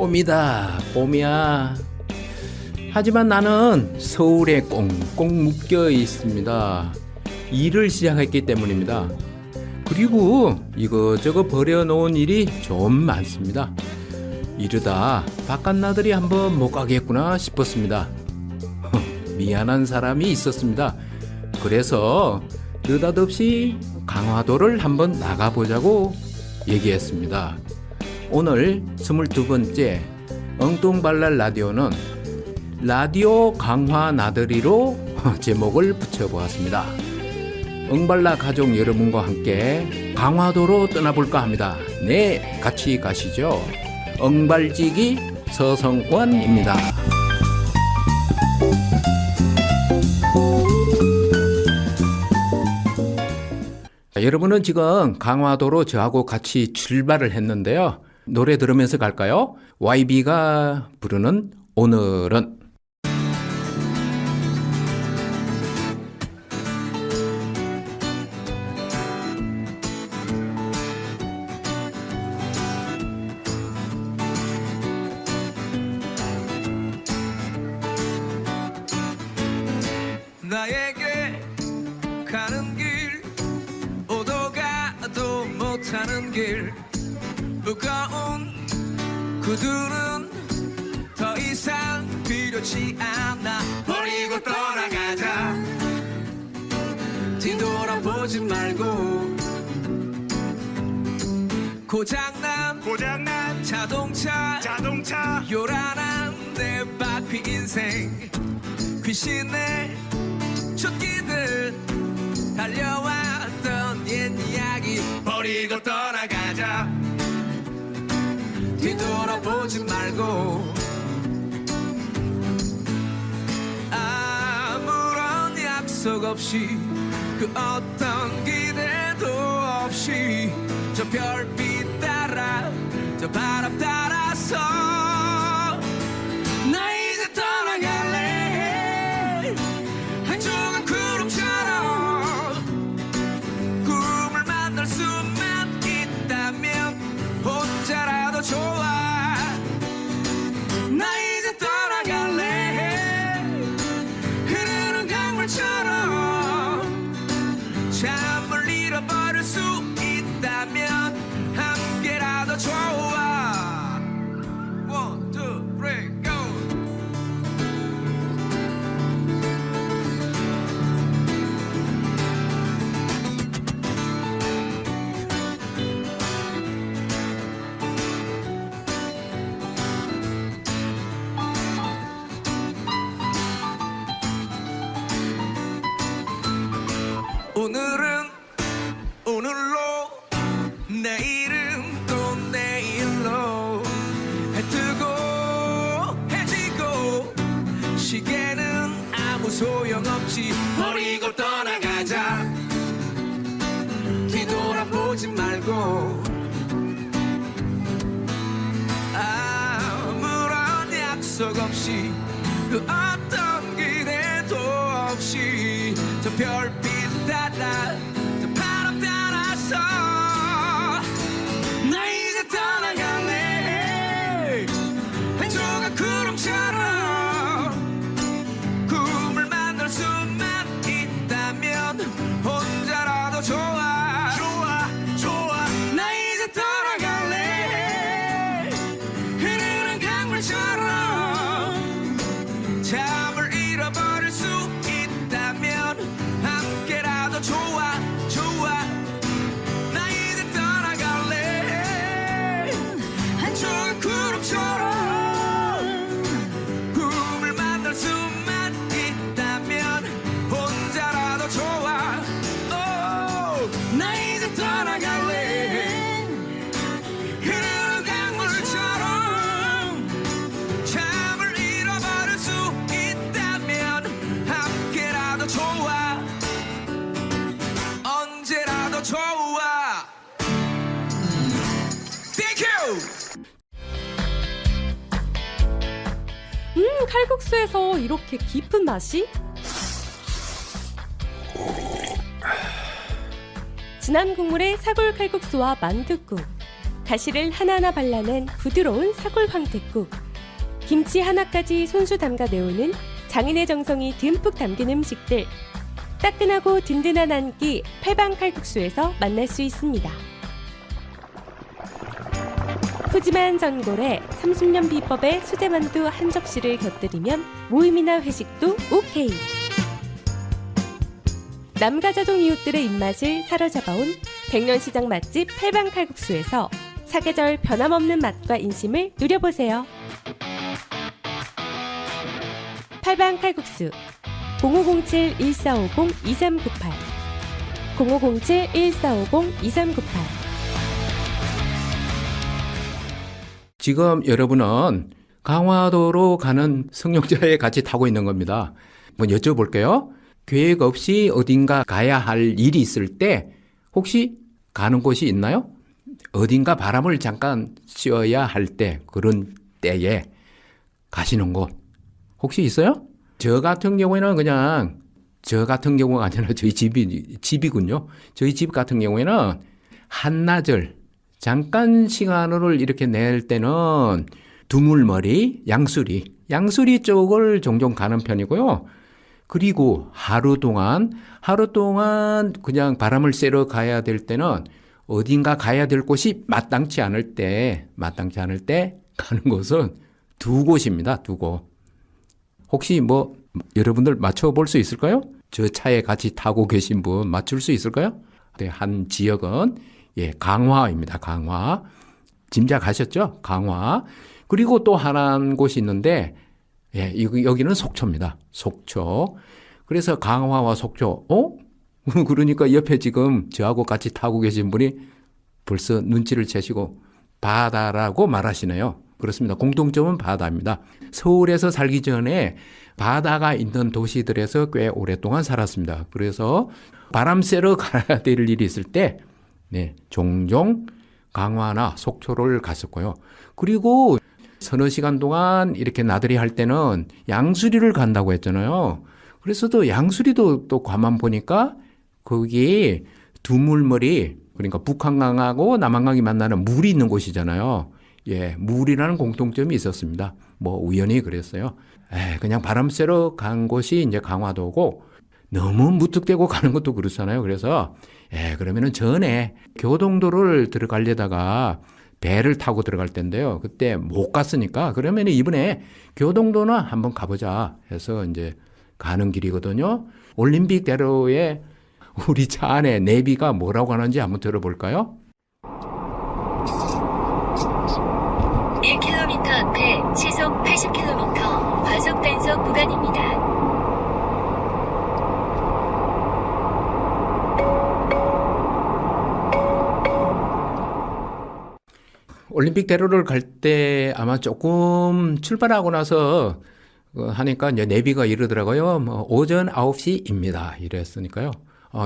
봄이다, 봄이야. 하지만 나는 서울에 꽁꽁 묶여 있습니다. 일을 시작했기 때문입니다. 그리고 이것저것 버려놓은 일이 좀 많습니다. 이러다 바깥 나들이 한번 못 가겠구나 싶었습니다. 미안한 사람이 있었습니다. 그래서 느닷없이 강화도를 한번 나가보자고 얘기했습니다. 오늘 22번째 엉뚱발랄 라디오는 라디오 강화 나들이로 제목을 붙여보았습니다. 엉발라 가족 여러분과 함께 강화도로 떠나볼까 합니다. 네, 같이 가시죠. 엉발지기 서성원입니다. 여러분은 지금 강화도로 저하고 같이 출발을 했는데요. 노래 들으면서 갈까요? YB가 부르는 오늘은. 나에게 가는 길 오도 가도 못하는 길 무거운 구두는 더 이상 필요치 않아 버리고 떠나가자 뒤돌아보지 말고 고장난 자동차 요란한 내 바퀴 인생 귀신의 쫓기듯 달려왔던 옛 이야기 버리고 떠나가자 뒤돌아보지 말고 아무런 약속 없이 그 어떤 기대도 없이 저 별빛 따라 저 바람 따라서 나 이제 떠나갈래 한 조각 구름처럼 꿈을 만날 수만 있다면 혼자라도 좋아 나 이제 떠나갈래 흐르는 강물처럼 잠을 잃어버릴 수 있다면 함께라도 좋아 One, two, three, go 오늘은 오늘로 내일은 또 내일로 해뜨고 해지고 시계는 아무 소용없지 버리고 떠나가자 뒤돌아보지 말고 아무런 약속 없이 그 어떤 기대도 없이 저 별빛 따라 저 바람 따라서 나 이제 떠나갈래 한 조각 구름처럼 꿈을 만날 수만 있다면 혼자라도 좋아 나 이제 떠나갈래 흐르는 강물처럼 잠을 잃어버릴 수 있다면 함께라도 좋아 나 이제 떠나갈래 한 조각 구름처럼 꿈을 만날 수만 있다면 혼자라도 좋아 나 이제 떠나갈래 흐르는 강물처럼 잠을 잃어버릴 수 있다면 함께라도 좋아 언제라도 좋아 Thank you 칼국수에서 이렇게 깊은 맛이? 진한 국물의 사골 칼국수와 만둣국 가시를 하나하나 발라낸 부드러운 사골 황태국, 김치 하나까지 손수 담가 내오는 장인의 정성이 듬뿍 담긴 음식들, 따끈하고 든든한 한 끼 팔방칼국수에서 만날 수 있습니다. 푸짐한 전골에 30년 비법의 수제만두 한 접시를 곁들이면 모임이나 회식도 오케이. 남가자동 이웃들의 입맛을 사로잡아온 백년시장 맛집 팔방칼국수에서 사계절 변함없는 맛과 인심을 누려보세요. 팔방칼국수 0507-1450-2398 0507-1450-2398 지금 여러분은 강화도로 가는 승용차에 같이 타고 있는 겁니다. 한번 여쭤볼게요. 계획 없이 어딘가 가야 할 일이 있을 때 혹시 가는 곳이 있나요? 어딘가 바람을 잠깐 쐬어야 할 때, 그런 때에 가시는 곳 혹시 있어요? 저 같은 경우가 아니라 저희 집이군요. 저희 집 같은 경우에는 한나절 잠깐 시간을 이렇게 낼 때는 두물머리, 양수리 쪽을 종종 가는 편이고요. 그리고 하루 동안 그냥 바람을 쐬러 가야 될 때는 어딘가 가야 될 곳이 마땅치 않을 때 가는 곳은 두 곳입니다. 두 곳. 혹시 여러분들 맞춰볼 수 있을까요? 저 차에 같이 타고 계신 분 맞출 수 있을까요? 네, 한 지역은 강화입니다. 강화. 짐작하셨죠? 강화. 그리고 또 한 곳이 있는데 여기는 속초입니다. 속초. 그래서 강화와 속초. 그러니까 옆에 지금 저하고 같이 타고 계신 분이 벌써 눈치를 채시고 바다라고 말하시네요. 그렇습니다. 공통점은 바다입니다. 서울에서 살기 전에 바다가 있는 도시들에서 꽤 오랫동안 살았습니다. 그래서 바람 쐬러 가야 될 일이 있을 때 종종 강화나 속초를 갔었고요. 그리고 서너 시간 동안 이렇게 나들이 할 때는 양수리를 간다고 했잖아요. 그래서 또 양수리도 또 가만 보니까 거기 두물머리, 그러니까 북한강하고 남한강이 만나는 물이 있는 곳이잖아요. 물이라는 공통점이 있었습니다. 우연히 그랬어요. 그냥 바람 쐬러 간 곳이 이제 강화도고, 너무 무턱대고 가는 것도 그렇잖아요. 그래서 그러면은 전에 교동도를 들어가려다가 배를 타고 들어갈 텐데요. 그때 못 갔으니까 그러면 이번에 교동도나 한번 가보자 해서 이제 가는 길이거든요. 올림픽대로에 우리 차 안에 내비가 뭐라고 하는지 한번 들어볼까요? 1km 앞에 시속 80km 과속 단속 구간입니다. 올림픽대로를 갈 때 아마 조금 출발하고 나서 하니까 이제 내비가 이러더라고요. 오전 9시입니다. 이랬으니까요.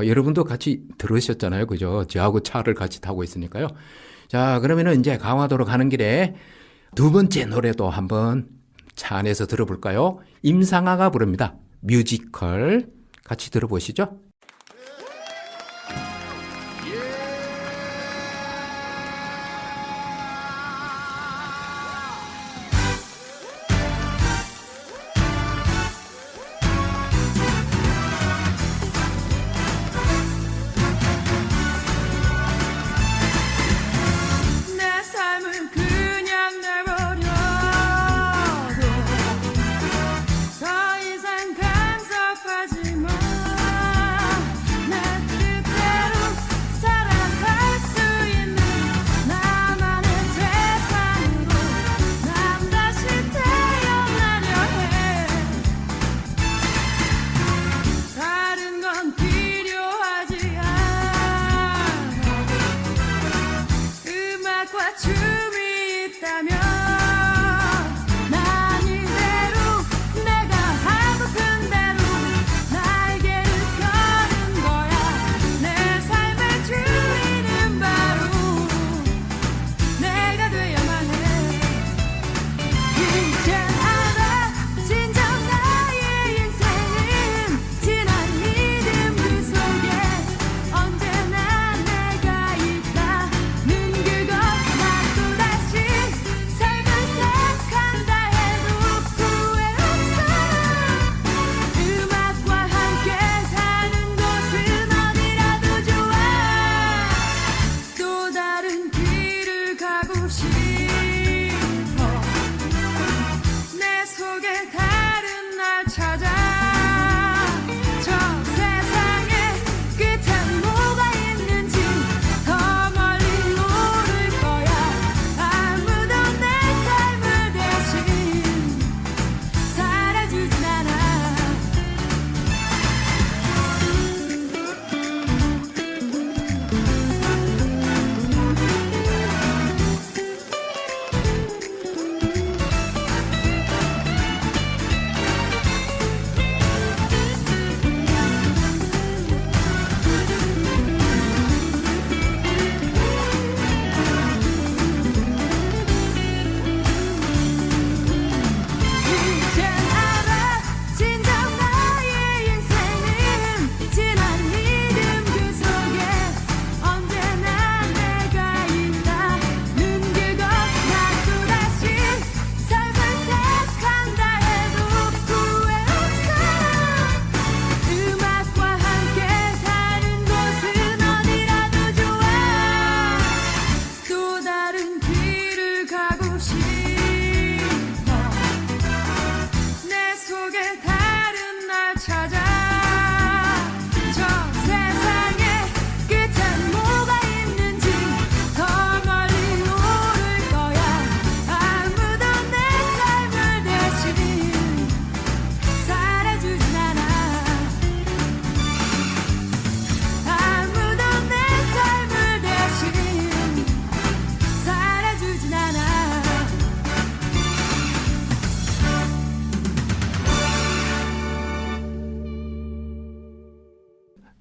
여러분도 같이 들으셨잖아요. 그죠? 저하고 차를 같이 타고 있으니까요. 자, 그러면은 이제 강화도로 가는 길에 두 번째 노래도 한번 차 안에서 들어볼까요? 임상아가 부릅니다. 뮤지컬. 같이 들어보시죠. 내 삶은 그냥 내버려도 더 이상 간섭하지 마.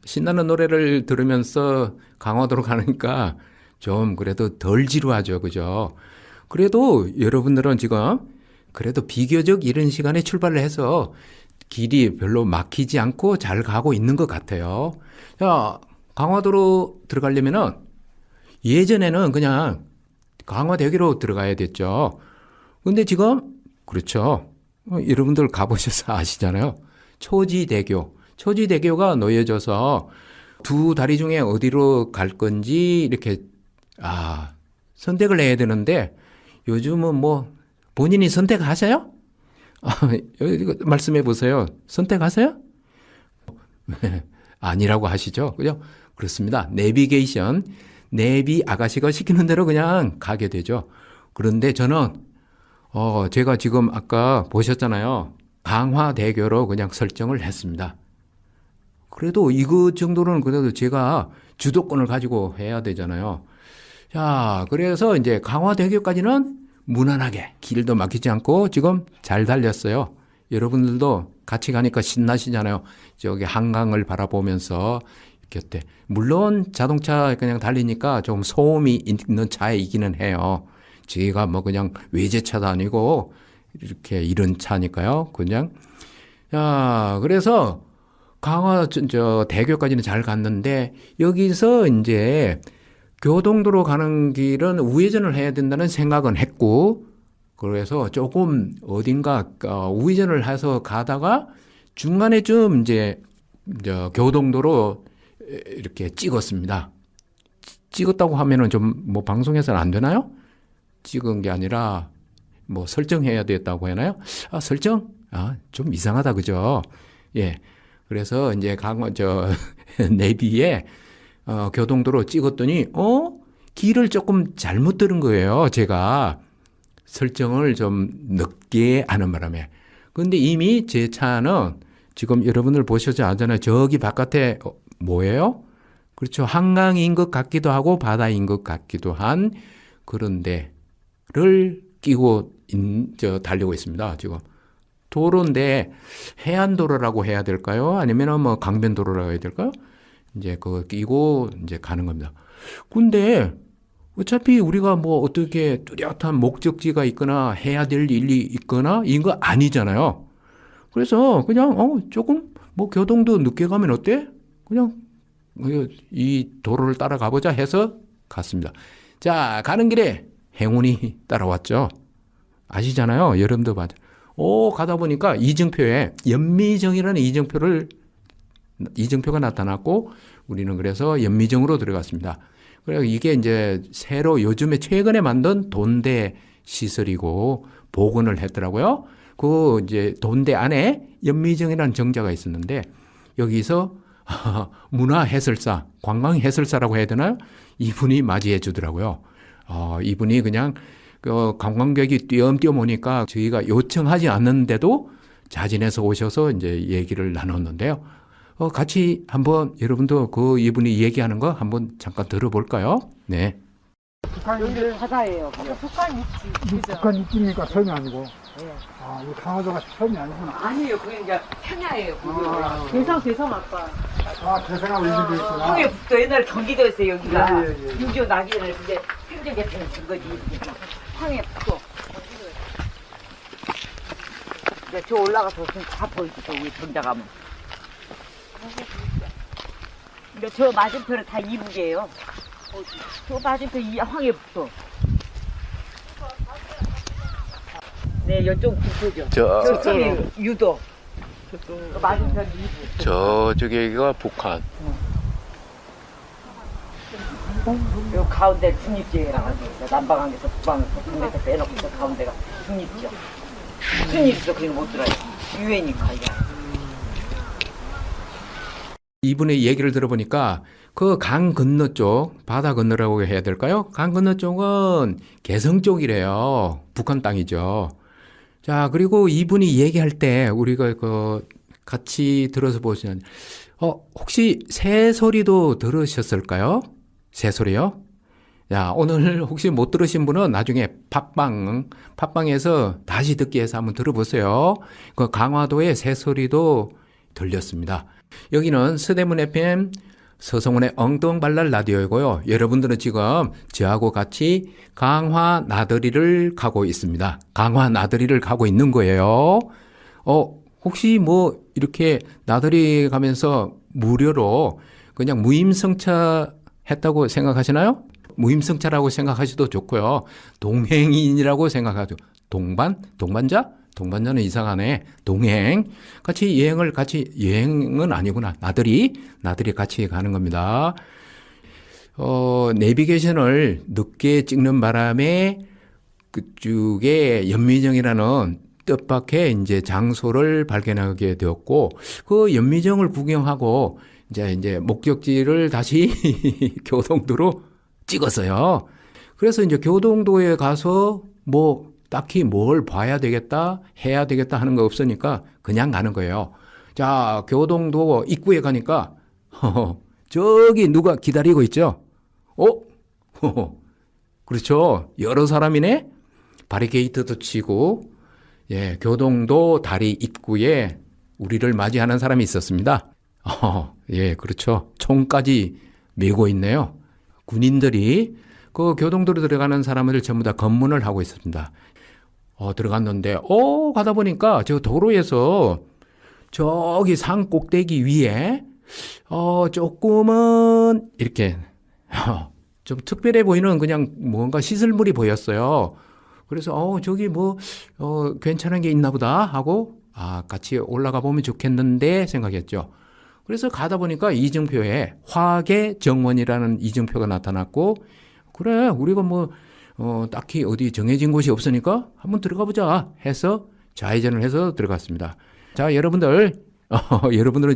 신나는 노래를 들으면서 강화도로 가니까 좀 그래도 덜 지루하죠. 그죠? 그래도 여러분들은 지금 그래도 비교적 이른 시간에 출발을 해서 길이 별로 막히지 않고 잘 가고 있는 것 같아요. 자, 강화도로 들어가려면은 예전에는 그냥 강화대교로 들어가야 됐죠. 근데 지금 그렇죠. 여러분들 가보셔서 아시잖아요. 초지대교가 놓여져서 두 다리 중에 어디로 갈 건지 이렇게 선택을 해야 되는데 요즘은 뭐 본인이 선택하세요? 이거 말씀해 보세요. 선택하세요? 아니라고 하시죠? 그죠? 그렇습니다. 내비게이션, 내비 아가씨가 시키는 대로 그냥 가게 되죠. 그런데 저는 제가 지금 아까 보셨잖아요. 강화대교로 그냥 설정을 했습니다. 그래도 이거 정도는 그래도 제가 주도권을 가지고 해야 되잖아요. 자, 그래서 이제 강화대교까지는 무난하게 길도 막히지 않고 지금 잘 달렸어요. 여러분들도 같이 가니까 신나시잖아요. 저기 한강을 바라보면서 이렇게 물론 자동차 그냥 달리니까 좀 소음이 있는 차이기는 해요. 저희가 뭐 그냥 외제차도 아니고 이렇게 이런 차니까요. 그냥 자, 그래서 대교까지는 잘 갔는데 여기서 이제 교동도로 가는 길은 우회전을 해야 된다는 생각은 했고 그래서 조금 어딘가 우회전을 해서 가다가 중간에 좀 이제 교동도로 이렇게 찍었습니다. 찍었다고 하면은 좀 뭐 방송에서는 안 되나요? 찍은 게 아니라 뭐 설정해야 됐다고 하나요? 설정? 좀 이상하다 그죠? 예. 그래서 이제 내비에 교동도로 찍었더니 길을 조금 잘못 들은 거예요. 제가 설정을 좀 늦게 하는 바람에. 근데 이미 제 차는 지금 여러분들 보셔서 알잖아요. 저기 바깥에 뭐예요? 그렇죠. 한강인 것 같기도 하고 바다인 것 같기도 한 그런 데를 끼고 달리고 있습니다. 지금 도로인데 해안도로라고 해야 될까요? 아니면 뭐 강변도로라고 해야 될까요? 이제 그거 끼고 이제 가는 겁니다. 근데 어차피 우리가 뭐 어떻게 뚜렷한 목적지가 있거나 해야 될 일이 있거나 이런 거 아니잖아요. 그래서 그냥 조금 뭐 교동도 늦게 가면 어때? 그냥 이 도로를 따라가 보자 해서 갔습니다. 자, 가는 길에 행운이 따라왔죠. 아시잖아요. 여러분도 맞아. 가다 보니까 이정표에 연미정이라는 이정표가 나타났고 우리는 그래서 연미정으로 들어갔습니다. 그래서 이게 이제 새로 요즘에 최근에 만든 돈대 시설이고 복원을 했더라고요. 그 이제 돈대 안에 연미정이라는 정자가 있었는데 여기서 문화해설사, 관광해설사라고 해야 되나요? 이분이 맞이해 주더라고요. 이분이 그냥 관광객이 띄엄띄엄 오니까 저희가 요청하지 않는데도 자진해서 오셔서 이제 얘기를 나눴는데요. 같이 한번 여러분도 이분이 얘기하는 거 한번 잠깐 들어볼까요? 네. 여기 바다예요. 북한 있지. 북한 입지니까 섬이 아니고. 네. 우리 강화도가 섬이 아니구나. 아니에요. 그게 이제 평야예요. 대성 아빠. 대생하고 이름도 있구나. 황해북도 옛날에 경기도였어요. 여기가. 예, 예, 예. 6.25 나기를 근데 행정개편을 준 거지. 황해북도. 이제 저 올라가서 다 보이지. 저 위에 정자 가면. 근데 저 맞은편은 다 이북이에요. 저 맞은편 황해북도. 네, 이쪽 북도죠. 저쪽이 유도. 그 맞은편 이북. 저쪽에가 북한. 요 가운데 중립지회라고 하죠. 남방항에서 북방에서 북에서 빼놓고 저 가운데가 중립지요. 무슨 일 있어 그냥 못 들어요. 유해니까 이게. 이분의 얘기를 들어보니까 그 강 건너 쪽, 바다 건너라고 해야 될까요? 강 건너 쪽은 개성 쪽이래요. 북한 땅이죠. 자, 그리고 이분이 얘기할 때 우리가 같이 들어서 보시면, 혹시 새소리도 들으셨을까요? 새소리요? 야, 오늘 혹시 못 들으신 분은 나중에 팟빵에서 다시 듣기 해서 한번 들어보세요. 그 강화도의 새소리도 들렸습니다. 여기는 서대문 FM 서성훈의 엉뚱발랄 라디오이고요. 여러분들은 지금 저하고 같이 강화 나들이를 가고 있습니다. 강화 나들이를 가고 있는 거예요. 혹시 뭐 이렇게 나들이 가면서 무료로 그냥 무임승차 했다고 생각하시나요? 무임승차라고 생각하셔도 좋고요. 동행인이라고 생각하죠. 동반자? 동반자는 이상하네. 동행. 같이 여행은 아니구나. 나들이 같이 가는 겁니다. 내비게이션을 늦게 찍는 바람에 그쪽에 연미정이라는 뜻밖의 이제 장소를 발견하게 되었고, 그 연미정을 구경하고 이제 목적지를 다시 교동도로 찍었어요. 그래서 이제 교동도에 가서 뭐 딱히 뭘 봐야 되겠다, 해야 되겠다 하는 거 없으니까 그냥 가는 거예요. 자, 교동도 입구에 가니까 저기 누가 기다리고 있죠? 그렇죠. 여러 사람이네. 바리케이트도 치고, 예, 교동도 다리 입구에 우리를 맞이하는 사람이 있었습니다. 예, 그렇죠. 총까지 메고 있네요. 군인들이 그 교동도로 들어가는 사람을 전부 다 검문을 하고 있습니다. 들어갔는데, 가다 보니까 저 도로에서 저기 산 꼭대기 위에, 조금은 이렇게, 좀 특별해 보이는 그냥 뭔가 시설물이 보였어요. 그래서, 저기 뭐, 괜찮은 게 있나 보다 하고, 같이 올라가 보면 좋겠는데 생각했죠. 그래서 가다 보니까 이정표에 화계정원이라는 이정표가 나타났고, 그래, 우리가 뭐, 딱히 어디 정해진 곳이 없으니까 한번 들어가 보자 해서 좌회전을 해서 들어갔습니다. 자, 여러분들은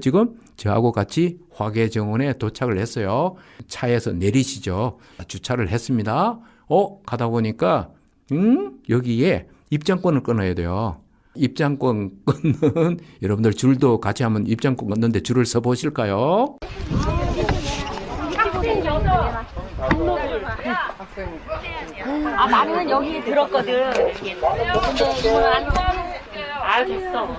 지금 저하고 같이 화계정원에 도착을 했어요. 차에서 내리시죠. 주차를 했습니다. 가다 보니까, 여기에 입장권을 끊어야 돼요. 입장권 끊는, 여러분들 줄도 같이 한번 입장권 끊는데 줄을 서 보실까요? 나는 여기 들었거든. 근데 이거는 안 됐어.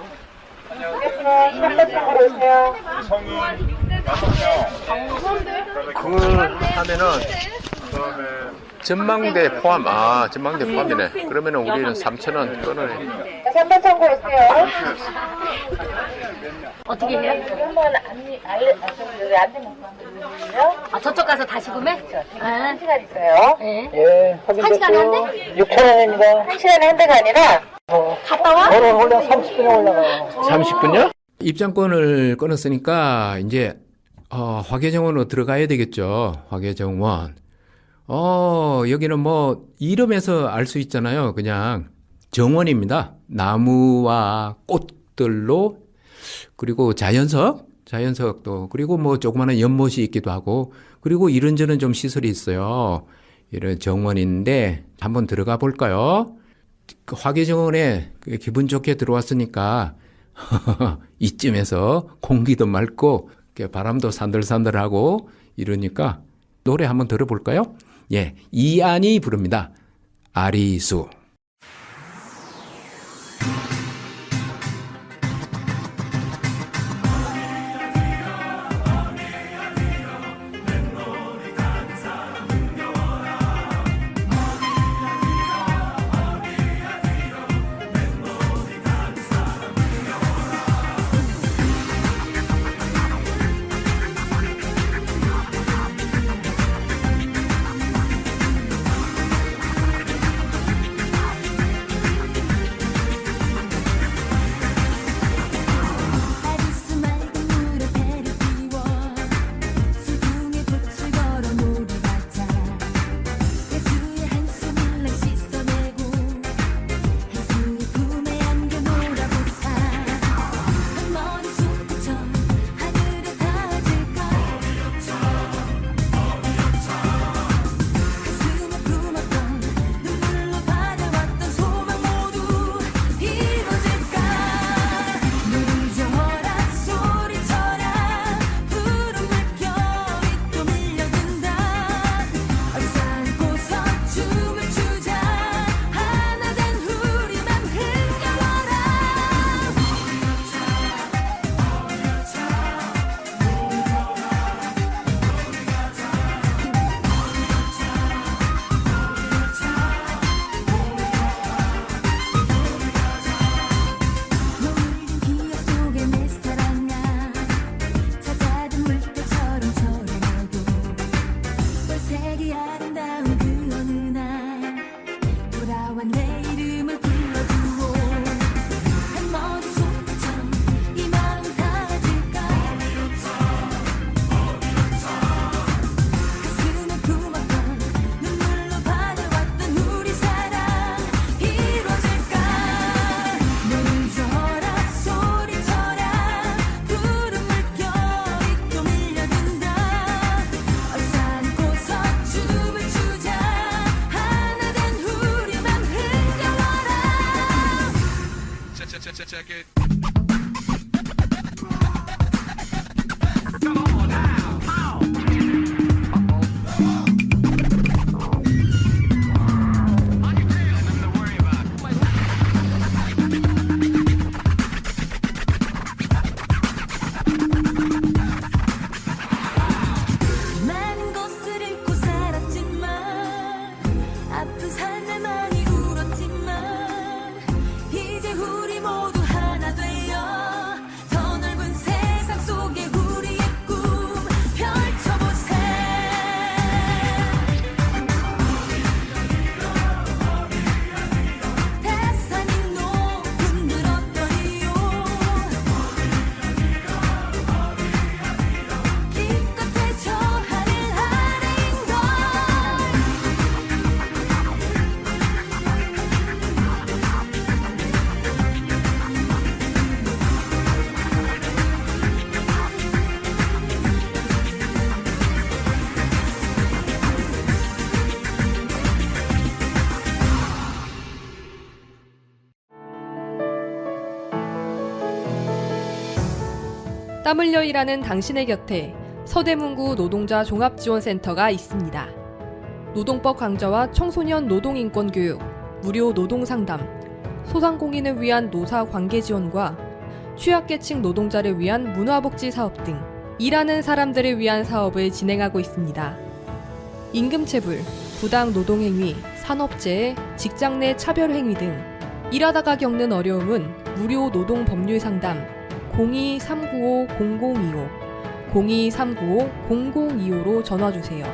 그 하면은 전망대 포함, 전망대 포함이네. 그러면은 우리는 3,000원 끊어내. 3번 참고했어요. 어떻게 해요? 한번 안내면 저쪽 가서 다시 구매? 한 시간 있어요. 네. 예, 한 시간에 한 대? 6,000원입니다. 한 시간에 한 대가 아니라 갔다 와? 원래 30분에 올라가요. 30분요? 입장권을 끊었으니까 이제 화계정원으로 들어가야 되겠죠. 화계정원. 여기는 뭐 이름에서 알 수 있잖아요. 그냥 정원입니다. 나무와 꽃들로, 그리고 자연석도, 그리고 뭐 조그마한 연못이 있기도 하고, 그리고 이런저런 좀 시설이 있어요. 이런 정원인데 한번 들어가 볼까요? 화계정원에 기분 좋게 들어왔으니까 이쯤에서 공기도 맑고 바람도 산들산들하고 이러니까 노래 한번 들어볼까요? 예, 이안이 부릅니다. 아리수. 땀 흘려 일하는 당신의 곁에 서대문구 노동자 종합지원센터가 있습니다. 노동법 강좌와 청소년 노동인권 교육, 무료 노동상담, 소상공인을 위한 노사 관계 지원과 취약계층 노동자를 위한 문화복지 사업 등 일하는 사람들을 위한 사업을 진행하고 있습니다. 임금체불, 부당 노동행위, 산업재해, 직장 내 차별행위 등 일하다가 겪는 어려움은 무료 노동법률 상담 02-395-0025, 02-395-0025로 전화주세요.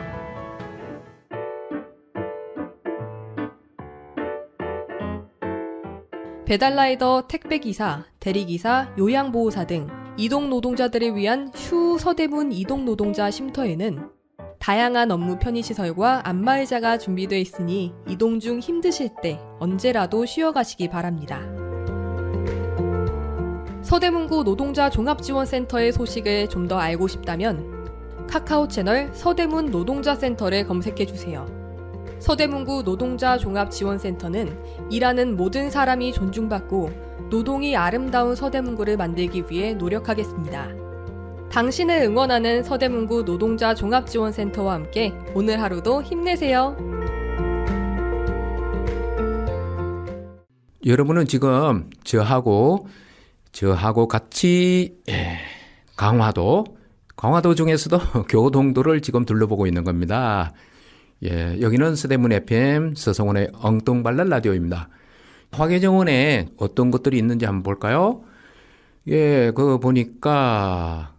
배달라이더, 택배기사, 대리기사, 요양보호사 등 이동노동자들을 위한 슈 서대문 이동노동자 쉼터에는 다양한 업무 편의시설과 안마의자가 준비되어 있으니 이동 중 힘드실 때 언제라도 쉬어가시기 바랍니다. 서대문구 노동자 종합지원센터의 소식을 좀 더 알고 싶다면 카카오 채널 서대문 노동자센터를 검색해주세요. 서대문구 노동자 종합지원센터는 일하는 모든 사람이 존중받고 노동이 아름다운 서대문구를 만들기 위해 노력하겠습니다. 당신을 응원하는 서대문구 노동자 종합지원센터와 함께 오늘 하루도 힘내세요. 여러분은 지금 저하고 같이 강화도 중에서도 교동도를 지금 둘러보고 있는 겁니다. 예, 여기는 서대문 FM 서성원의 엉뚱발랄 라디오입니다. 화계정원에 어떤 것들이 있는지 한번 볼까요? 예, 그거 보니까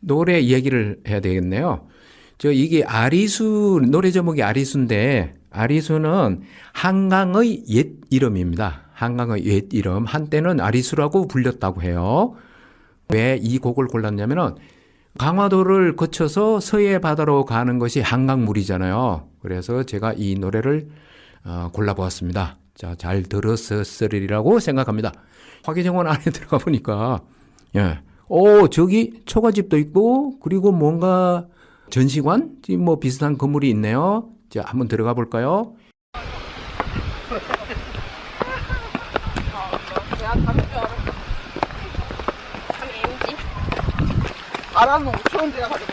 노래 얘기를 해야 되겠네요. 이게 아리수, 노래 제목이 아리수인데 아리수는 한강의 옛 이름입니다. 한강의 옛 이름. 한때는 아리수라고 불렸다고 해요. 왜 이 곡을 골랐냐면은 강화도를 거쳐서 서해 바다로 가는 것이 한강물이잖아요. 그래서 제가 이 노래를 골라보았습니다. 자, 잘 들었으리라고 생각합니다. 화계정원 안에 들어가 보니까, 예. 저기 초가집도 있고, 그리고 뭔가 전시관? 뭐 비슷한 건물이 있네요. 자, 한번 들어가 볼까요? 바람은 추운 데가 가지고.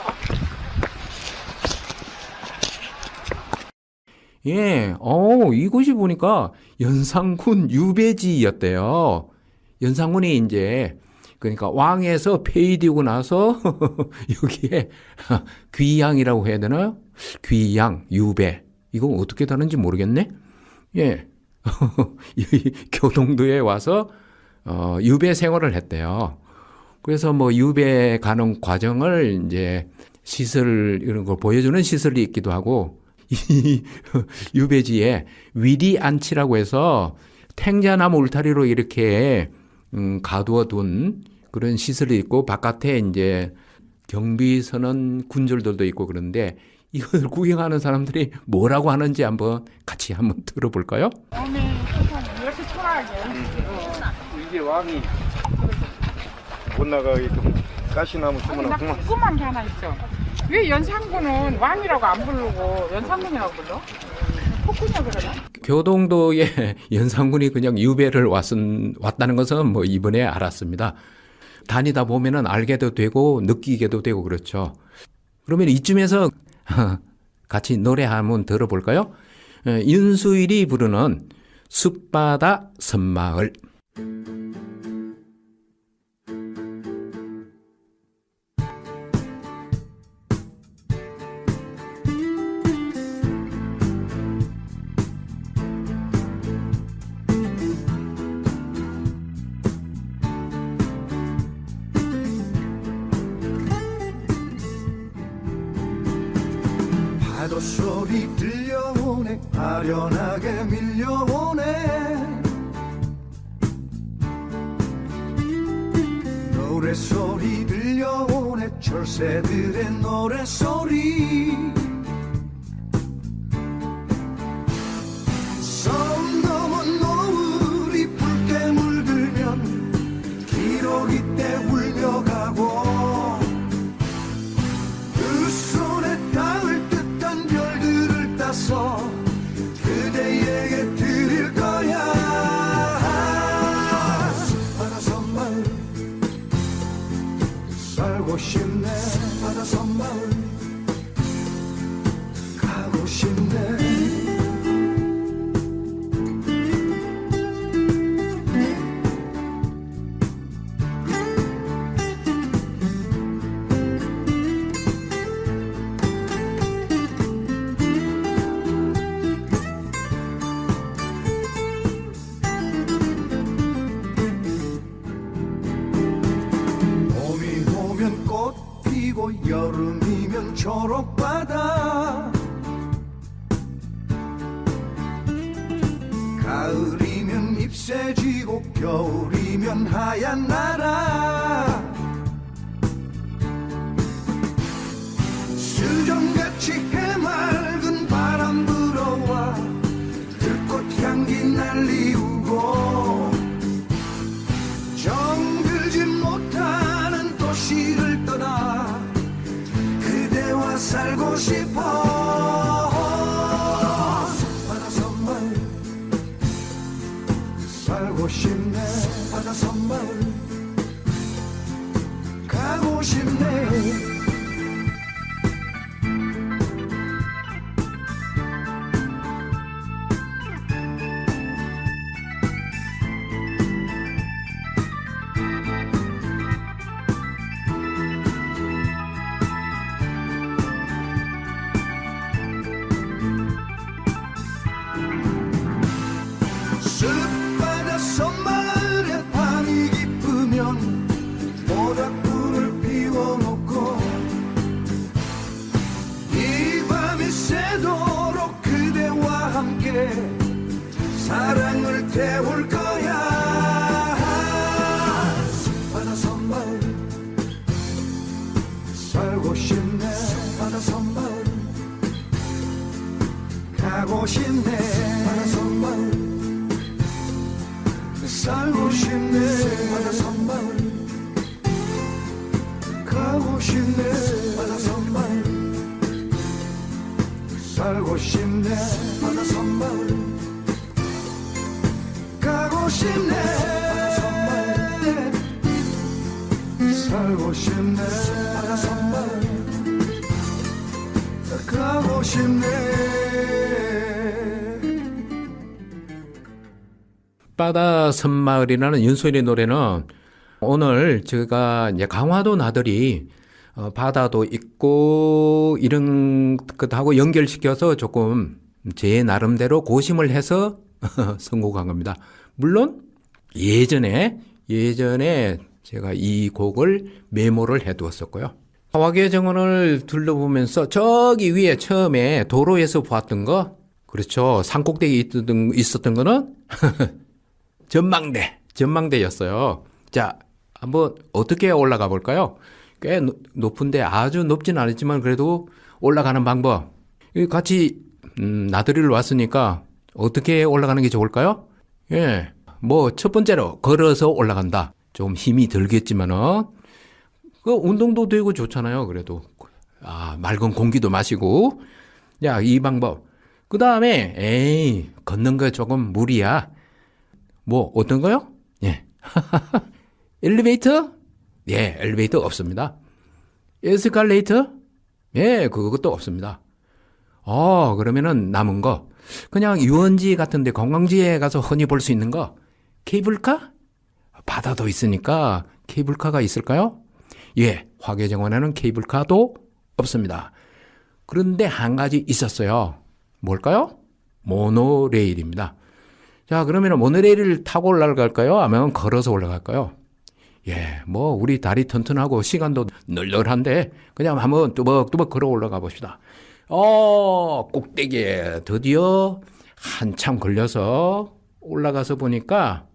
예, 이곳이 보니까 연산군 유배지였대요. 연산군이 이제, 그러니까 왕에서 폐위되고 나서 여기에 귀양이라고 해야 되나요? 귀양, 유배. 이거 어떻게 다른지 모르겠네? 예. 교동도에 와서 유배 생활을 했대요. 그래서 뭐 유배 가는 과정을 이제 시설 이런 걸 보여주는 시설이 있기도 하고 이 유배지에 위리안치라고 해서 탱자나무 울타리로 이렇게 가두어 둔 그런 시설이 있고 바깥에 이제 경비선언 군졸들도 있고 그런데 이걸 구경하는 사람들이 뭐라고 하는지 같이 한번 들어볼까요? 이렇게 편하게. 이게 왕이 못 나가게끔 가시나무 심어놨구만. 궁금한 게 하나 있어. 왜 연산군은 왕이라고 안 부르고 연산군이라고 불러? 폭군이라고 그러나? 교동도에 연산군이 그냥 유배를 왔다는 것은 뭐 이번에 알았습니다. 다니다 보면은 알게도 되고 느끼게도 되고 그렇죠. 그러면 이쯤에서 같이 노래 한번 들어볼까요? 윤수일이 부르는 숲바다 섬마을. 파도 소리 들려오네 아련하게 밀려오네 노래소리 들려오네 철새들의 노래소리 섬 넘어 노을이 붉게 물들면 기러기 때 울며 가고 그 손에 닿을 듯한 별들을 따서 그대에게 드릴 거야 숲바다 섬마을 바다 섬마을 가고 싶네. 봄이 오면 꽃 피고 여름이면 초록바다, 가을이면 잎새 지고 겨울이면 하얀 나라. 수정같이 해맑은 바람 불어와 들꽃 향기 날리우고 정들지 못하는 도시를 떠나 그대와 살고 싶어. 바다 섬마을 살고 싶네. 바다 섬마을 가고 싶네. 숲바다 섬마을에 밤이 깊으면 모닥불을 피워놓고 이 밤이 새도록 그대와 함께 사랑을 태울 거야. 숲바다 섬마을 살고 싶네. 숲바다 섬마을 가고 싶네. 바다 섬마을 살고 싶네. 바다 섬마을 가고 싶네. 바다 섬마을 살고 싶네. 바다 섬마을 가고 싶네. 바다 섬마을 살고 싶네. 바다 섬마을 가고 싶네. 바다 섬마을이라는 윤소인의 노래는 오늘 제가 이제 강화도 나들이 바다도 있고 이런 것하고 연결시켜서 조금 제 나름대로 고심을 해서 선곡한 겁니다. 물론 예전에 제가 이 곡을 메모를 해두었었고요. 화계정원을 둘러보면서 저기 위에 처음에 도로에서 보았던 거, 그렇죠. 산꼭대기에 있었던 거는 전망대였어요. 자, 한번 어떻게 올라가 볼까요? 꽤 높은데 아주 높진 않았지만 그래도 올라가는 방법. 같이 나들이를 왔으니까 어떻게 올라가는 게 좋을까요? 예, 뭐 첫 번째로 걸어서 올라간다. 좀 힘이 들겠지만은 그 운동도 되고 좋잖아요. 그래도 맑은 공기도 마시고. 야, 이 방법. 그 다음에 걷는 거 조금 무리야. 뭐 어떤 거요? 예. 엘리베이터? 예, 엘리베이터 없습니다. 에스컬레이터? 예, 그것도 없습니다. 그러면은 남은 거 그냥 유원지 같은데 관광지에 가서 흔히 볼 수 있는 거, 케이블카? 바다도 있으니까 케이블카가 있을까요? 예, 화계정원에는 케이블카도 없습니다. 그런데 한 가지 있었어요. 뭘까요? 모노레일입니다. 자, 그러면 모노레일을 타고 올라갈까요? 아니면 걸어서 올라갈까요? 예, 뭐 우리 다리 튼튼하고 시간도 널널한데 그냥 한번 뚜벅뚜벅 걸어 올라가 봅시다. 꼭대기에 드디어 한참 걸려서 올라가서 보니까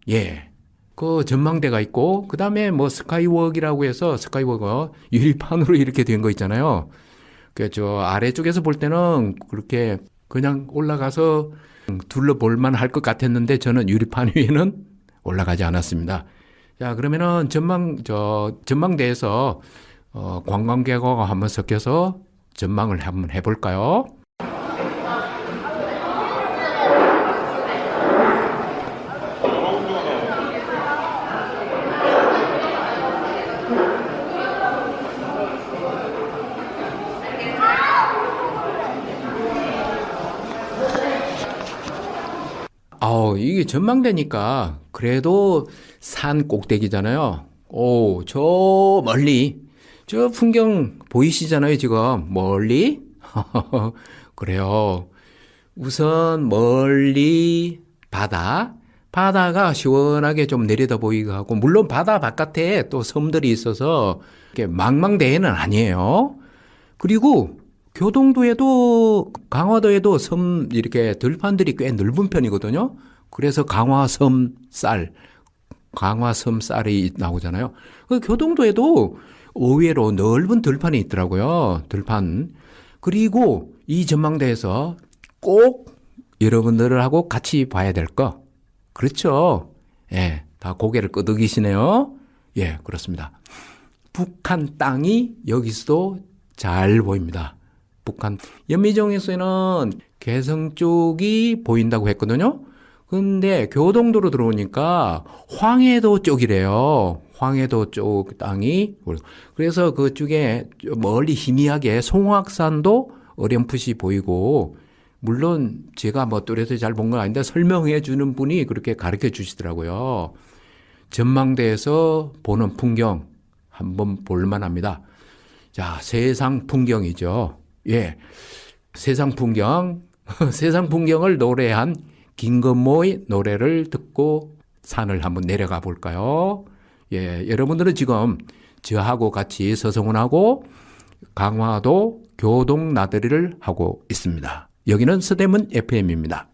그 전망대가 있고 그 다음에 뭐 스카이워크라고 해서 스카이워크 유리판으로 이렇게 된 거 있잖아요. 그 저 아래쪽에서 볼 때는 그렇게 그냥 올라가서 둘러볼 만할 것 같았는데 저는 유리판 위에는 올라가지 않았습니다. 자, 그러면은 전망대에서 관광객하고 한번 섞여서 전망을 한번 해볼까요? 이게 전망대니까 그래도 산 꼭대기잖아요. 오, 저 멀리 저 풍경 보이시잖아요, 지금 멀리. 그래요. 우선 멀리 바다가 시원하게 좀 내려다 보이고 하고, 물론 바다 바깥에 또 섬들이 있어서 이렇게 망망대해는 아니에요. 그리고 교동도에도 강화도에도 섬 이렇게 들판들이 꽤 넓은 편이거든요. 그래서 강화섬 쌀이 나오잖아요. 그 교동도에도 의외로 넓은 들판이 있더라고요. 들판. 그리고 이 전망대에서 꼭 여러분들하고 같이 봐야 될 거. 그렇죠. 예, 다 고개를 끄덕이시네요. 예, 그렇습니다. 북한 땅이 여기서도 잘 보입니다. 북한. 연미정에서는 개성 쪽이 보인다고 했거든요. 근데 교동도로 들어오니까 황해도 쪽이래요. 황해도 쪽 땅이. 그래서 그쪽에 멀리 희미하게 송악산도 어렴풋이 보이고, 물론 제가 뭐 뚜렷이 잘 본 건 아닌데 설명해 주는 분이 그렇게 가르쳐 주시더라고요. 전망대에서 보는 풍경 한번 볼만합니다. 자, 세상 풍경이죠. 예, 세상 풍경, 세상 풍경을 노래한 김건모의 노래를 듣고 산을 한번 내려가 볼까요? 예, 여러분들은 지금 저하고 같이 서성원하고 강화도 교동 나들이를 하고 있습니다. 여기는 서대문 FM입니다.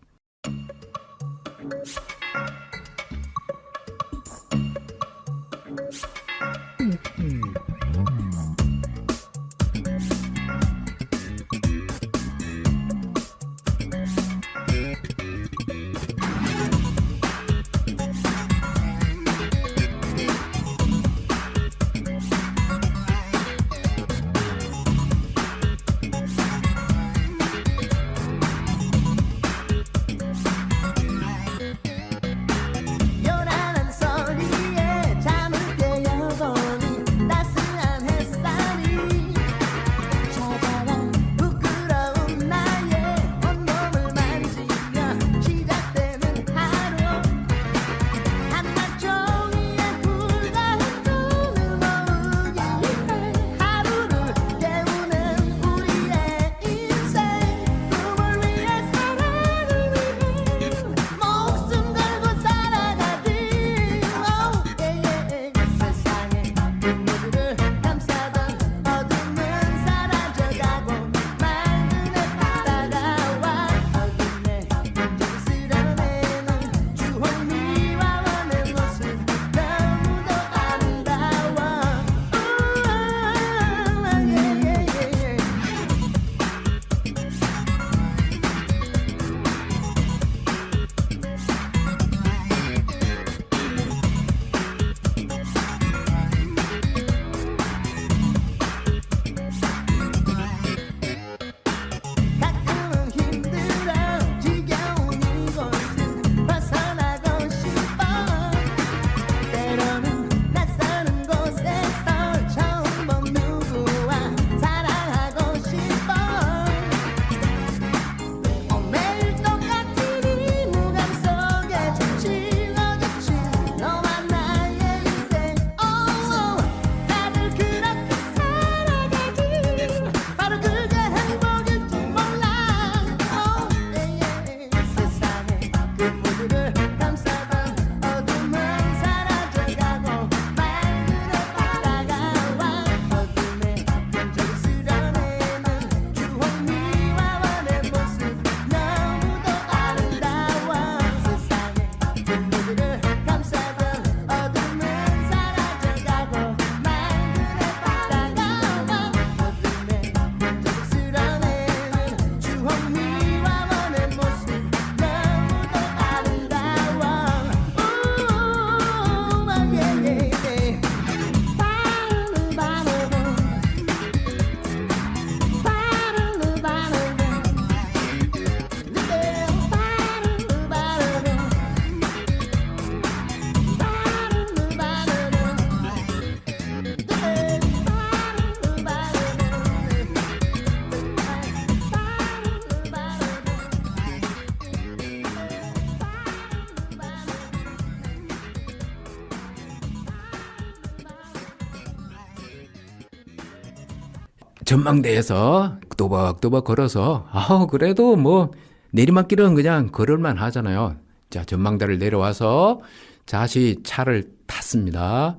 전망대에서 또박또박 걸어서 그래도 뭐 내리막길은 그냥 걸을만 하잖아요. 자, 전망대를 내려와서 다시 차를 탔습니다.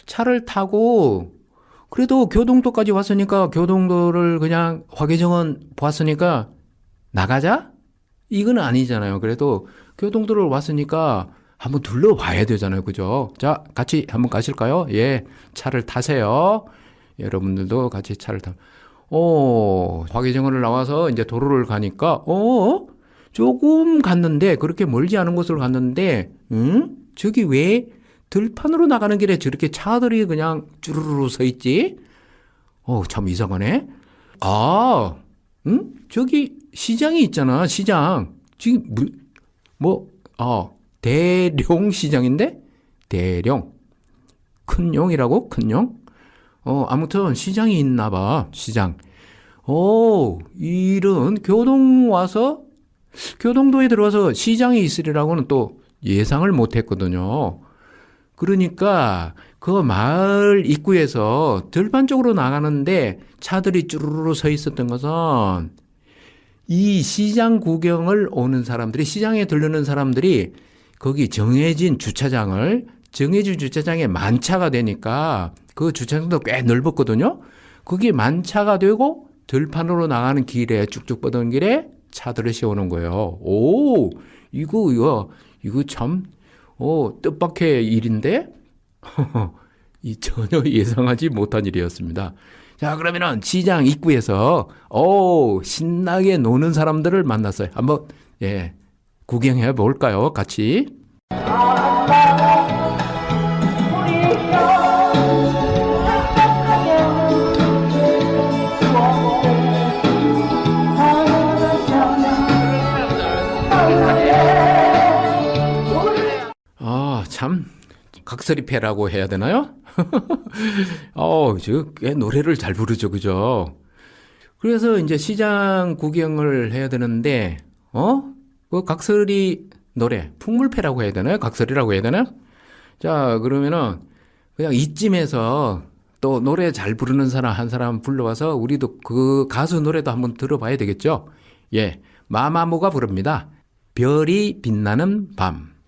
차를 타고 그래도 교동도까지 왔으니까 교동도를 그냥 화개정원 보았으니까 나가자? 이건 아니잖아요. 그래도 교동도를 왔으니까 한번 둘러봐야 되잖아요. 그죠? 자, 같이 한번 가실까요? 예, 차를 타세요. 여러분들도 같이 차를 화개정원을 나와서 이제 도로를 가니까, 조금 갔는데, 그렇게 멀지 않은 곳을 갔는데, 저기 왜 들판으로 나가는 길에 저렇게 차들이 그냥 쭈루루 서 있지? 참 이상하네. 저기 시장이 있잖아, 시장. 지금, 대룡시장인데? 대룡. 큰 용이라고? 큰 용? 아무튼 시장이 있나 봐, 시장. 이런 교동도에 들어와서 시장이 있으리라고는 또 예상을 못 했거든요. 그러니까 그 마을 입구에서 들판 쪽으로 나가는데 차들이 쭈루루 서 있었던 것은 이 시장 구경을 오는 사람들이, 시장에 들르는 사람들이 거기 정해진 주차장에 만차가 되니까 그 주차장도 꽤 넓었거든요. 그게 만차가 되고 들판으로 나가는 길에 쭉쭉 뻗은 길에 차들을 세우는 거예요. 이거 참 뜻밖의 일인데 전혀 예상하지 못한 일이었습니다. 자, 그러면은 시장 입구에서 신나게 노는 사람들을 만났어요. 한번 구경해 볼까요? 같이. 참 각설이패라고 해야 되나요? 꽤 노래를 잘 부르죠, 그죠? 그래서 이제 시장 구경을 해야 되는데, 그 각설이 노래, 풍물패라고 해야 되나요? 각설이라고 해야 되나요? 자, 그러면은 그냥 이쯤에서 또 노래 잘 부르는 사람 한 사람 불러와서 우리도 그 가수 노래도 한번 들어봐야 되겠죠? 예, 마마무가 부릅니다. 별이 빛나는 밤.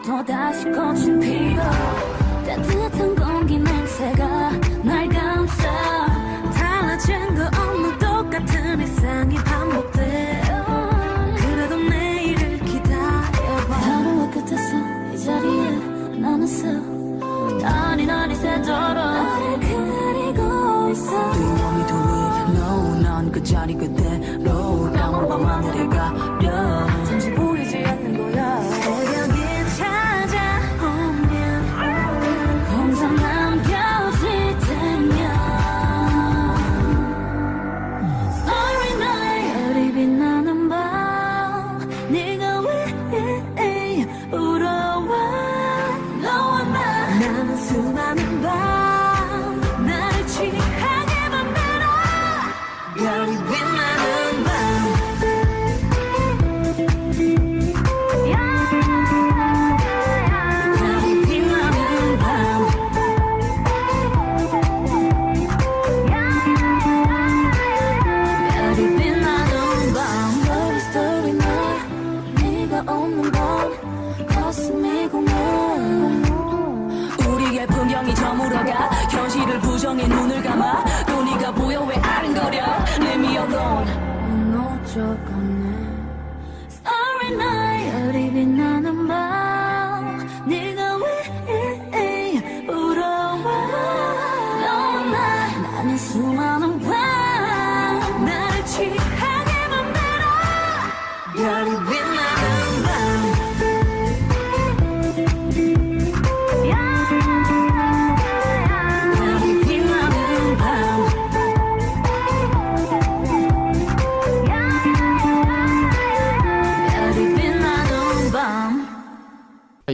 또다시 꽃이 피어 따뜻한 공기 냄새가 날 감싸 달라진 거 없는 똑같은 일상이 반복돼 그래도 내일을 기다려봐 하루의 끝에서 이 자리에 나는 서 아니 새도록 나를 그리고 있어 Do you want me to leave? No 난 그 자리 그대로 까만 밤 하늘에 가려 잠시 보이지 않는 거야 수많은 밤 나를 취하게 만들어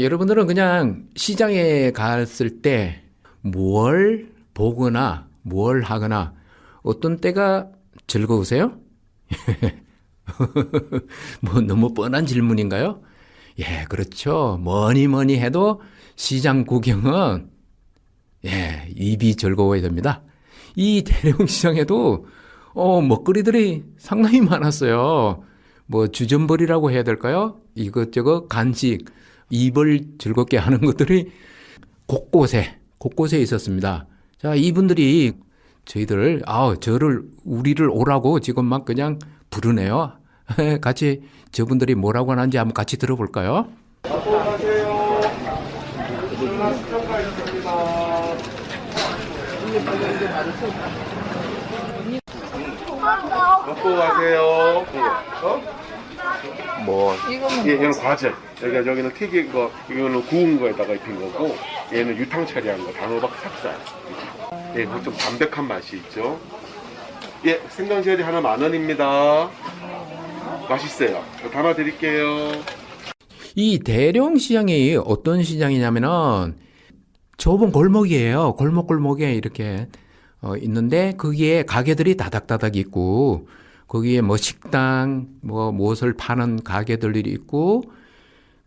여러분들은 그냥 시장에 갔을 때 뭘 보거나 뭘 하거나 어떤 때가 즐거우세요? 뭐 너무 뻔한 질문인가요? 예, 그렇죠. 뭐니 해도 시장 구경은 예, 입이 즐거워야 됩니다. 이 대령시장에도 먹거리들이 상당히 많았어요. 뭐 주전벌이라고 해야 될까요? 이것저것 간식, 입을 즐겁게 하는 것들이 곳곳에 있었습니다. 자, 이분들이 저희들 우리를 오라고 지금 막 그냥 부르네요. 같이 저분들이 뭐라고 하는지 한번 같이 들어볼까요? 갖고 가세요. 주문한 수정가 있습니다. 갖고 가세요. 뭐 얘는 과즙. 여기는 튀긴 거, 이거는 구운 거에다가 입힌 거고, 얘는 유탕 처리한 거, 단호박 찹쌀. 예, 그거 좀 담백한 맛이 있죠. 예, 생강젤리 하나 10,000원입니다. 맛있어요. 담아 드릴게요. 이 대령시장이 어떤 시장이냐면은 좁은 골목이에요. 골목에 이렇게 있는데 거기에 가게들이 다닥다닥 있고 거기에 뭐 식당, 뭐 무엇을 파는 가게들이 있고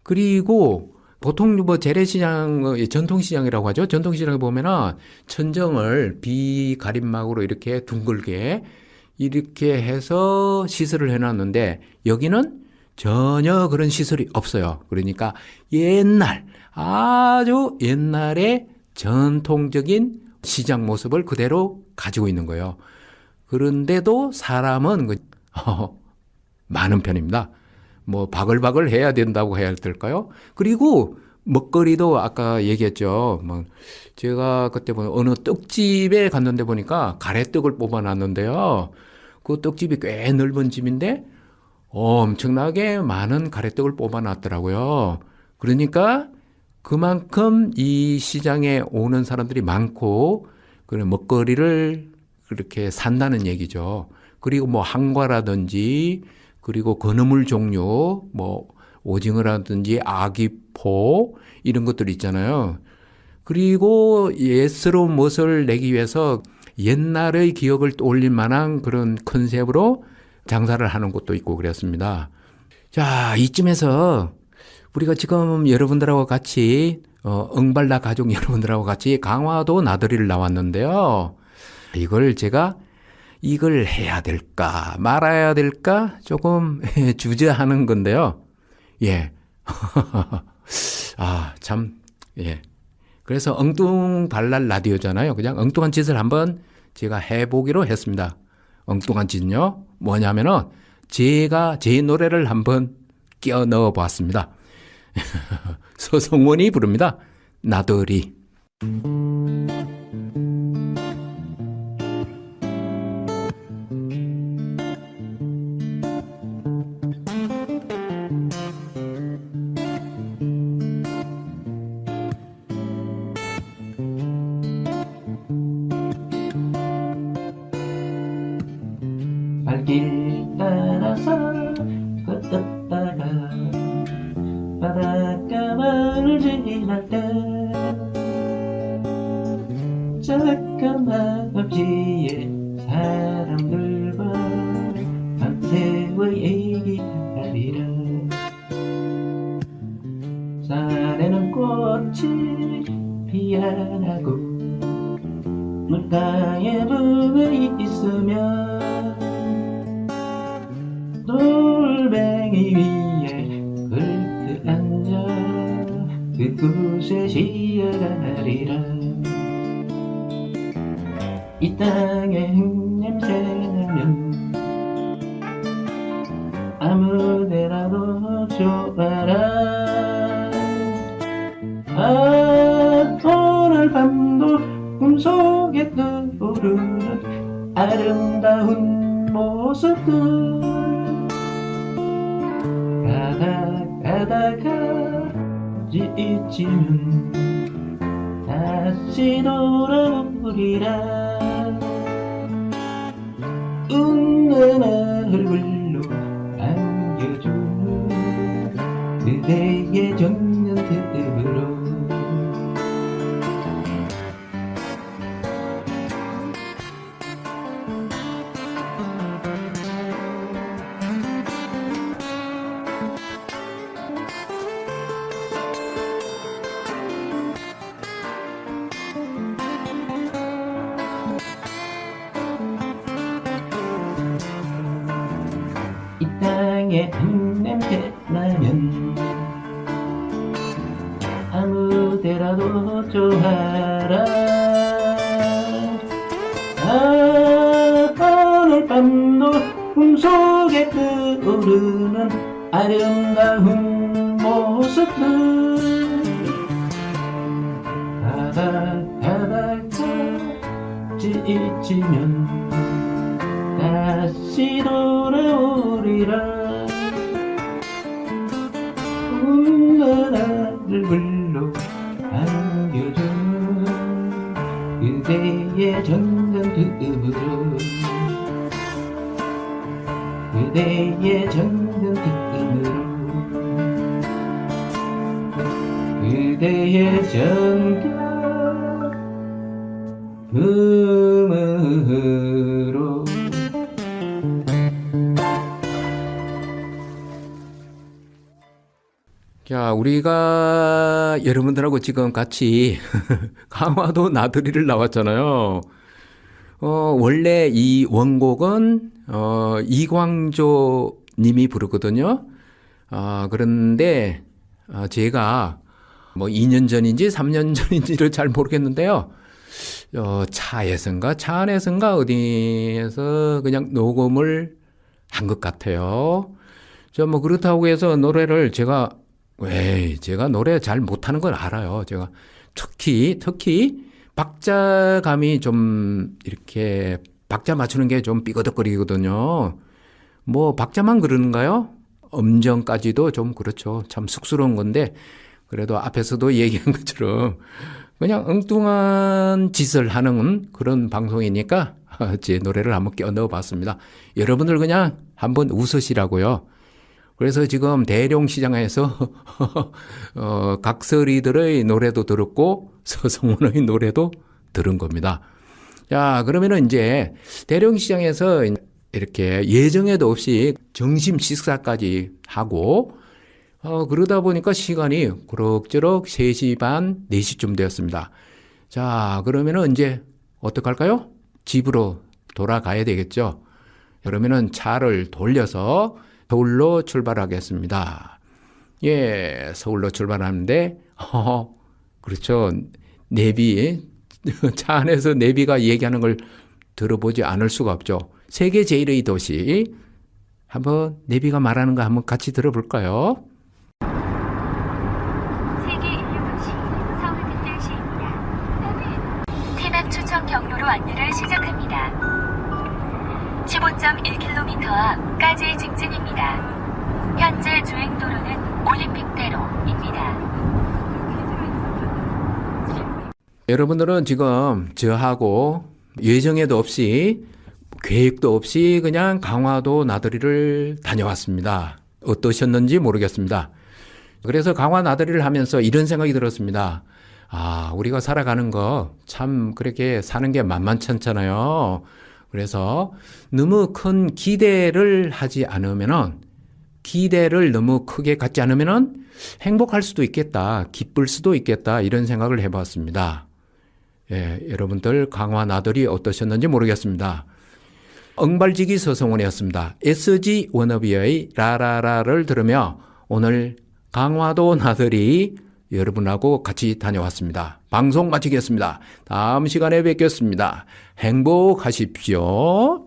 그리고 보통 뭐 재래시장, 전통시장이라고 하죠. 전통시장에 보면은 천정을 비가림막으로 이렇게 둥글게 이렇게 해서 시설을 해놨는데 여기는 전혀 그런 시설이 없어요. 그러니까 아주 옛날의 전통적인 시장 모습을 그대로 가지고 있는 거예요. 그런데도 사람은 많은 편입니다. 뭐 바글바글 해야 된다고 해야 될까요? 그리고 먹거리도 아까 얘기했죠. 뭐 제가 그때 어느 떡집에 갔는데 보니까 가래떡을 뽑아놨는데요. 그 떡집이 꽤 넓은 집인데 엄청나게 많은 가래떡을 뽑아놨더라고요. 그러니까 그만큼 이 시장에 오는 사람들이 많고 그런 먹거리를 그렇게 산다는 얘기죠. 그리고 뭐 한과라든지 그리고 건어물 종류 뭐 오징어라든지 아기포 이런 것들 있잖아요. 그리고 예스러운 멋을 내기 위해서 옛날의 기억을 떠올릴 만한 그런 컨셉으로 장사를 하는 곳도 있고 그랬습니다. 자, 이쯤에서 우리가 지금 여러분들하고 같이 응발라 가족 여러분들하고 같이 강화도 나들이를 나왔는데요. 이걸 해야 될까 말아야 될까 조금 주저하는 건데요. 예. 예. 그래서 엉뚱발랄 라디오잖아요. 그냥 엉뚱한 짓을 한번 제가 해보기로 했습니다. 엉뚱한 짓은요. 뭐냐면은 제가 제 노래를 한번 끼워 넣어 봤습니다. 서성원이 부릅니다. 나들이. 발길 따라서 걷다가 바닷가를 지날 때 잠깐만 없지에 사람들과 밤새워 얘기하리라. 산에는 꽃이 피어나고 물가에 불이 있으면 돌멩이 위에 걸터 앉아 그곳에 쉬어가리라. 이 땅에 흙냄새 나면 아무데라도 좋아라. 오늘 밤도 꿈속에 떠오르는 아름다운 모습들 가다가 지치면 다시 돌아오리라. 웃는 얼굴로 안겨주는 그대의 정년 그대로 향에 향냄새 나면 아무 데라도 좋아라. 오늘 밤도 꿈속에 떠오르는 아름다운 모습들 바닷가 지치면 다시 돌아오리라. 나를 불러 안겨준 그대의 정든 틈으로 그대의 정든 틈으로 그대의 정든 틈으로. 자, 우리가 여러분들하고 지금 같이 강화도 나들이를 나왔잖아요. 원래 이 원곡은 이광조 님이 부르거든요. 그런데 제가 뭐 2년 전인지 3년 전인지를 잘 모르겠는데요. 차에선가 차 안에선가 어디에서 그냥 녹음을 한 것 같아요. 뭐 그렇다고 해서 노래를 제가 노래 잘 못하는 걸 알아요. 제가 특히 박자감이 좀 이렇게 박자 맞추는 게 좀 삐거덕거리거든요. 뭐 박자만 그러는가요? 음정까지도 좀 그렇죠. 참 쑥스러운 건데 그래도 앞에서도 얘기한 것처럼 그냥 엉뚱한 짓을 하는 그런 방송이니까 제 노래를 한번 껴 넣어봤습니다. 여러분들 그냥 한번 웃으시라고요. 그래서 지금 대룡시장에서 각설이들의 노래도 들었고 서성원의 노래도 들은 겁니다. 자, 그러면은 이제 대룡시장에서 이렇게 예정에도 없이 점심 식사까지 하고 그러다 보니까 시간이 그럭저럭 3시 반, 4시쯤 되었습니다. 자, 그러면은 이제 어떡할까요? 집으로 돌아가야 되겠죠. 그러면은 차를 돌려서 서울로 출발하겠습니다. 예, 서울로 출발하는데, 그렇죠. 차 안에서 내비가 얘기하는 걸 들어보지 않을 수가 없죠. 세계 제1의 도시. 한번 내비가 말하는 거 한번 같이 들어볼까요? 세계 인류 도시 서울특별시입니다. 티맵 추천 경로로 안내를 시작합니다. 15.1km 앞까지 직진입니다. 현재 주행도로는 올림픽대로입니다. 여러분들은 지금 저하고 예정에도 없이 계획도 없이 그냥 강화도 나들이를 다녀왔습니다. 어떠셨는지 모르겠습니다. 그래서 강화 나들이를 하면서 이런 생각이 들었습니다. 우리가 살아가는 거 참 그렇게 사는 게 만만찮잖아요. 그래서 너무 큰 기대를 하지 않으면은, 기대를 너무 크게 갖지 않으면은 행복할 수도 있겠다, 기쁠 수도 있겠다, 이런 생각을 해봤습니다. 예, 여러분들 강화 나들이 어떠셨는지 모르겠습니다. 엉발지기 서성원이었습니다. SG 워너비의 라라라를 들으며 오늘 강화도 나들이 여러분하고 같이 다녀왔습니다. 방송 마치겠습니다. 다음 시간에 뵙겠습니다. 행복하십시오.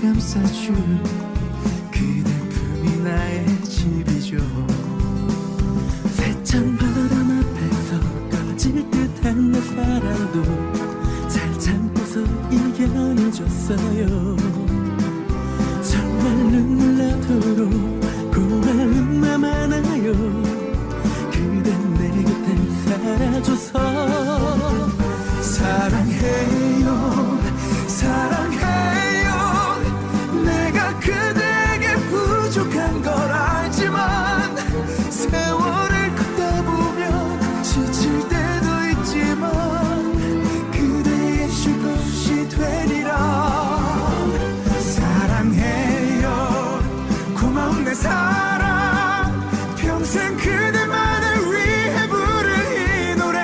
감싸줄 그대 품이 나의 집이죠. 지켜줘서 사랑해요 사랑해요 내가 그대에게 부족한 걸 알지만 세월을 걷다 보면 지칠 때도 있지만 그대의 쉴 곳이 되리라 사랑해요 고마운 내 사랑 평생 그대만을 위해 부를 이 노래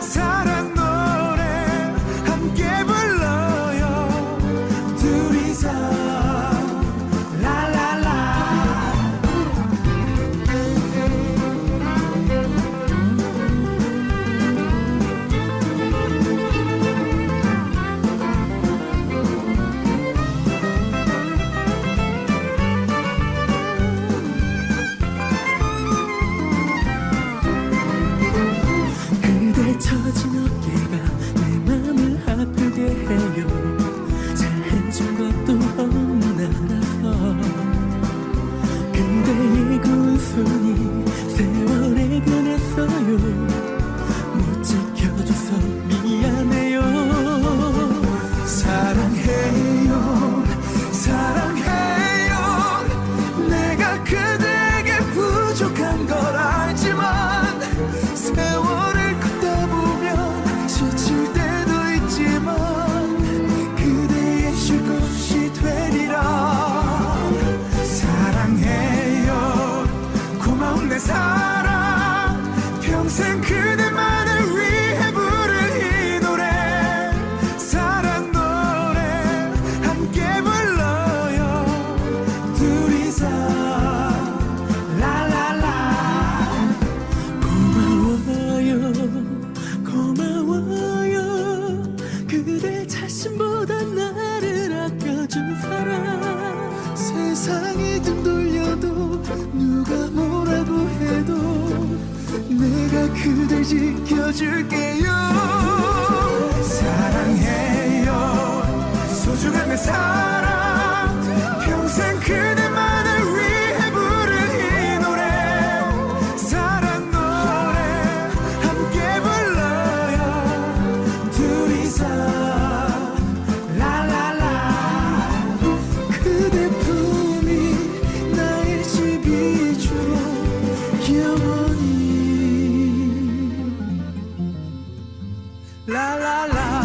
사랑 노래 함께 불러요 둘이서 라라라 그대 처진 어깨가 내 맘을 아프게 해요 잘해준 것도 없나라서 그대의 고운 손이 세월에 변했어요 못 지켜줘서 미안해요 사랑해요 사랑해요 내가 그대에게 부족한 걸 알지만 세월을 걷다 보면 지칠 때도 있지만 그대의 쉴 곳이 되리라 사랑해요 고마운 내 사랑 평생 그대만을 위해 부를 이 노래 사랑 노래 함께 불러요 둘이서 라라라 고마워요 고마워요 그대 자신보다 나를 아껴준 사람 세상이 등 돌려도 누가 뭐라고 해도 내가 그댈 지켜줄게요 사랑해요 소중한 내 사랑 평생 그대만을 위해 부를 이 노래 사랑 노래 함께 불러요 둘이서 라라라 그대 품이 나의 집이죠 영원히 라라라